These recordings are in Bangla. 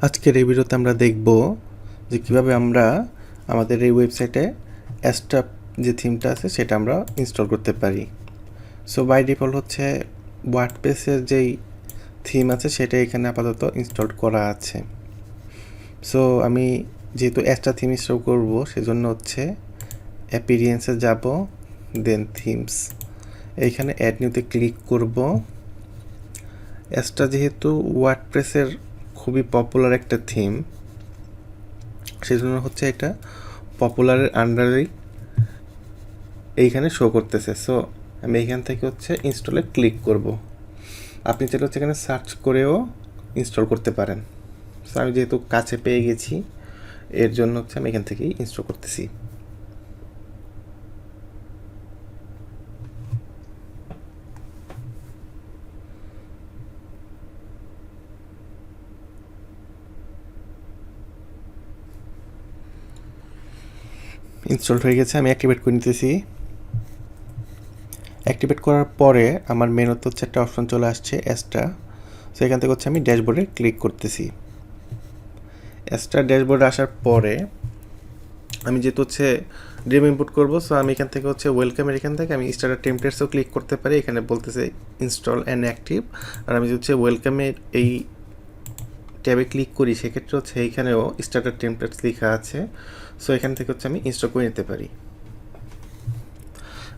আজকের এই ভিডিওতে আমরা দেখব যে কিভাবে আমরা আমাদের এই ওয়েবসাইটে অ্যাস্ট্রাপ যে থিমটা আছে সেটা আমরা ইনস্টল করতে পারি। সো বাই ডিফল্ট হচ্ছে ওয়ার্ডপ্রেসের যেই থিম আছে সেটা এখানে আপাতত ইনস্টল করা আছে। সো আমি যেহেতু অ্যাস্ট্রা থিম ইনস্টল করব সেজন্য হচ্ছে অ্যাপিরিয়েন্সে যাব, দেন থিমস, এইখানে অ্যাড নিউতে ক্লিক করব। অ্যাস্ট্রা যেহেতু ওয়ার্ডপ্রেসের খুবই পপুলার একটা থিম, সেজন্য হচ্ছে এটা পপুলারের আন্ডারেই এইখানে শো করতেছে। সো আমি এইখান থেকে হচ্ছে ইনস্টলে ক্লিক করব। আপনি চাইলে হচ্ছে এখানে সার্চ করেও ইনস্টল করতে পারেন। সো আমি যেহেতু কাছে পেয়ে গেছি এর জন্য হচ্ছে আমি এখান থেকেই ইনস্টল করতেছি। ইনস্টল হয়ে গেছে, আমি অ্যাক্টিভেট করে নিতেছি। অ্যাক্টিভেট করার পরে আমার মেনুতে হচ্ছে একটা অপশন চলে আসছে অ্যাস্ট্রা। সো এখান থেকে হচ্ছে আমি ড্যাশবোর্ডে ক্লিক করতেছি। অ্যাস্ট্রা ড্যাশবোর্ডে আসার পরে আমি যেহেতু হচ্ছে ড্রিম ইনপুট করবো, সো আমি এখান থেকে হচ্ছে ওয়েলকামের এখান থেকে আমি স্টার্টার টেমপ্লেটসও ক্লিক করতে পারি। এখানে বলতেছে ইনস্টল অ্যান্ড অ্যাক্টিভ, আর আমি হচ্ছে ওয়েলকামের এই ট্যাবে ক্লিক করি সেক্ষেত্রে হচ্ছে এইখানেও স্টার্টার টেমপ্লেটস লেখা আছে। সো এখান থেকে হচ্ছে আমি ইনস্টল করে নিতে পারি।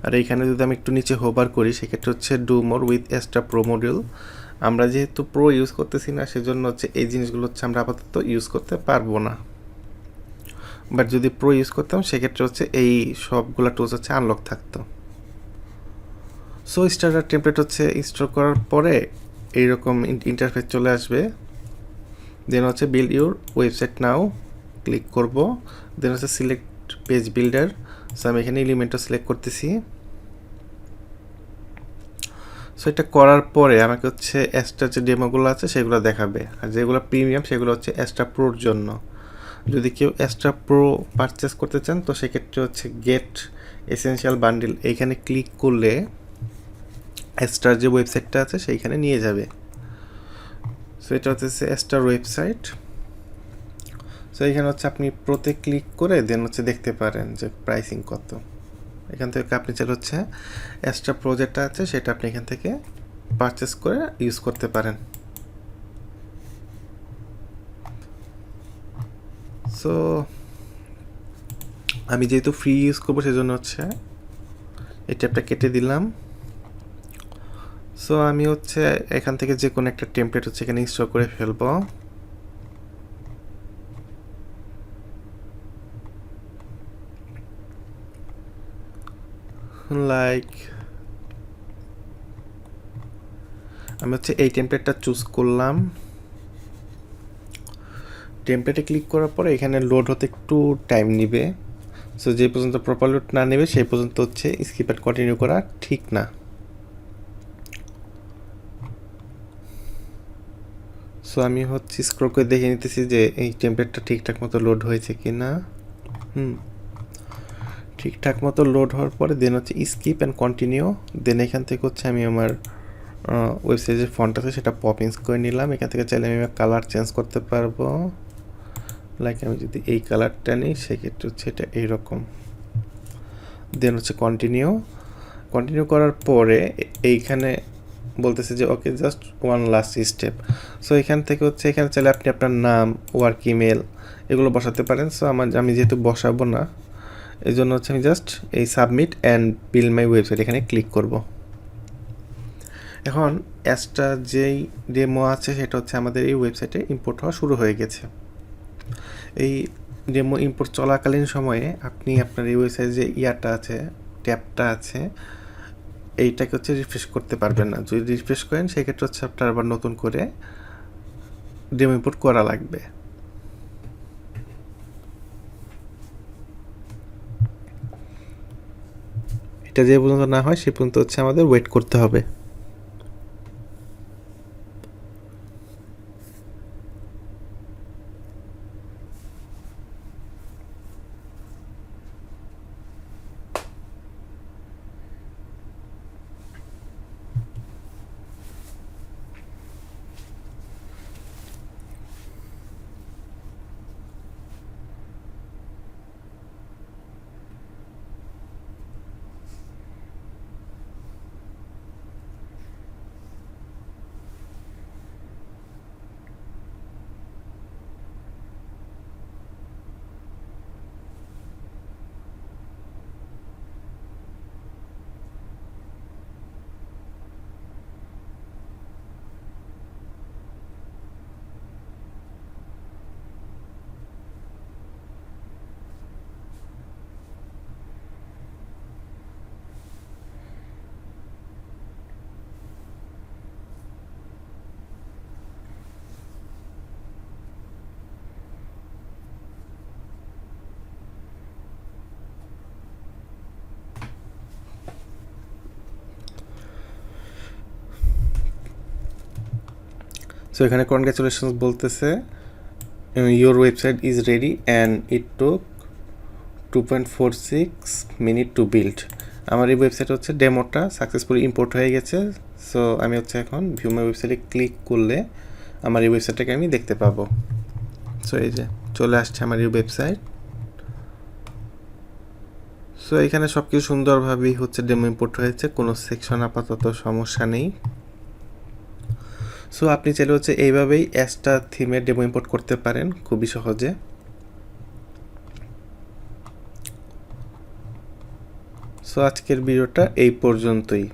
আর এইখানে যদি আমি একটু নিচে হোভার করি সেক্ষেত্রে হচ্ছে do more with Astra pro module. আমরা যেহেতু প্রো ইউজ করতেছি না সেজন্য হচ্ছে এই জিনিসগুলো হচ্ছে আমরা আপাতত ইউজ করতে পারবো না। বাট যদি প্রো ইউজ করতাম সেক্ষেত্রে হচ্ছে এই সবগুলো টুলস হচ্ছে আনলক থাকতো। সো স্টার্টার টেমপ্লেট হচ্ছে ইনস্টল করার পরে এইরকম ইন্টারফেস চলে আসবে। দেন হচ্ছে build your website now click করব। দেন হচ্ছে সিলেক্ট পেজ বিল্ডার। সো আমি এখানে এলিমেন্টও সিলেক্ট করতেছি। সো এটা করার পরে আমাকে হচ্ছে অ্যাস্ট্রা যে ডেমোগুলো আছে সেগুলো দেখাবে, আর যেগুলো প্রিমিয়াম সেগুলো হচ্ছে অ্যাস্ট্রা প্রোর জন্য। যদি কেউ অ্যাস্ট্রা প্রো পারচেস করতে চান তো সেক্ষেত্রে হচ্ছে গেট এসেনশিয়াল বান্ডিল এইখানে ক্লিক করলে অ্যাস্ট্রার যে ওয়েবসাইটটা আছে সেইখানে নিয়ে যাবে। সো এটা হচ্ছে অ্যাস্ট্রার ওয়েবসাইট। সো এখানে হচ্ছে আপনি প্রোতে ক্লিক করে দেন হচ্ছে দেখতে পারেন যে প্রাইসিং কত। এখান থেকে আপনি চাইলে হচ্ছে অ্যাস্ট্রা প্রো যেটা আছে সেটা আপনি এখান থেকে পারচেস করে ইউজ করতে পারেন। সো আমি যেহেতু ফ্রি ইউজ করবো সেজন্য হচ্ছে এই ট্যাবটা কেটে দিলাম। সো আমি হচ্ছে এখান থেকে যে কোনো একটা টেমপ্লেট হচ্ছে এখানে ইনস্টল করে ফেলবো। লাইক আমি হচ্ছে এই টেমপ্লেটটা চুজ করলাম। টেমপ্লেটে ক্লিক করার পরে এখানে লোড হতে একটু টাইম নেবে। সো যে পর্যন্ত প্রপার লোড না নেবে সেই পর্যন্ত হচ্ছে স্কিপ অ্যান্ড কন্টিনিউ করা ঠিক না। সো আমি হচ্ছে স্ক্রল করে দেখে নিতেছি যে এই টেমপ্লেটটা ঠিকঠাক মতো লোড হয়েছে কি না। ঠিকঠাক মতো লোড হওয়ার পরে দেন হচ্ছে স্কিপ অ্যান্ড কন্টিনিউ। দেন এখান থেকে হচ্ছে আমি আমার ওয়েবসাইটের ফন্ট আছে সেটা পপিংস করে নিলাম। এখান থেকে চাইলে আমি কালার চেঞ্জ করতে পারবো। লাইক আমি যদি এই কালারটা নিই সেক্ষেত্রে হচ্ছে এটা এইরকম। দেন হচ্ছে কন্টিনিউ। কন্টিনিউ করার পরে এইখানে বলতেছে যে ওকে just one last step. So এখান থেকে হচ্ছে এখানে চাইলে আপনি আপনার নাম, ওয়ার্ক ইমেল এগুলো বসাতে পারেন। সো আমি যেহেতু বসাবো না এই জন্য হচ্ছে আমি জাস্ট এই submit and build my website এখানে ক্লিক করব। এখন অ্যাস্ট্রা যেই ডেমো আছে সেটা হচ্ছে আমাদের এই ওয়েবসাইটে ইম্পোর্ট হওয়া শুরু হয়ে গেছে। এই ডেমো ইম্পোর্ট চলাকালীন সময়ে আপনি আপনার এই ওয়েবসাইটে যে ইয়ারটা আছে, ট্যাবটা আছে, এইটাকে হচ্ছে রিফ্রেশ করতে পারবেন না। যদি রিফ্রেশ করেন সেক্ষেত্রে হচ্ছে আপনার আবার নতুন করে ডেমো ইম্পোর্ট করা লাগবে। এটা যে পর্যন্ত না হয় সে পর্যন্ত হচ্ছে আমাদের ওয়েট করতে হবে। সো এখানে কনগ্রাচুলেশনস বলতেছে your website is ready and it took 2.46 minute to build. আমার এই ওয়েবসাইট হচ্ছে ডেমোটা সাকসেসফুলি ইম্পোর্ট হয়ে গেছে। সো আমি হচ্ছে এখন ভিউ মাই ওয়েবসাইটে ক্লিক করলে আমার এই ওয়েবসাইটটাকে আমি দেখতে পাবো। সো এই যে চলে আসছে আমার এই ওয়েবসাইট। সো এখানে সব কিছু সুন্দরভাবেই হচ্ছে ডেমো ইম্পোর্ট হয়েছে, কোনো সেকশন আপাতত সমস্যা নেই। সো আপনি চাইলে হচ্ছে এইভাবেই অ্যাস্টা থিমের ডেমো ইম্পোর্ট করতে পারেন খুবই সহজে। সো আজকের ভিডিওটা এই পর্যন্তই।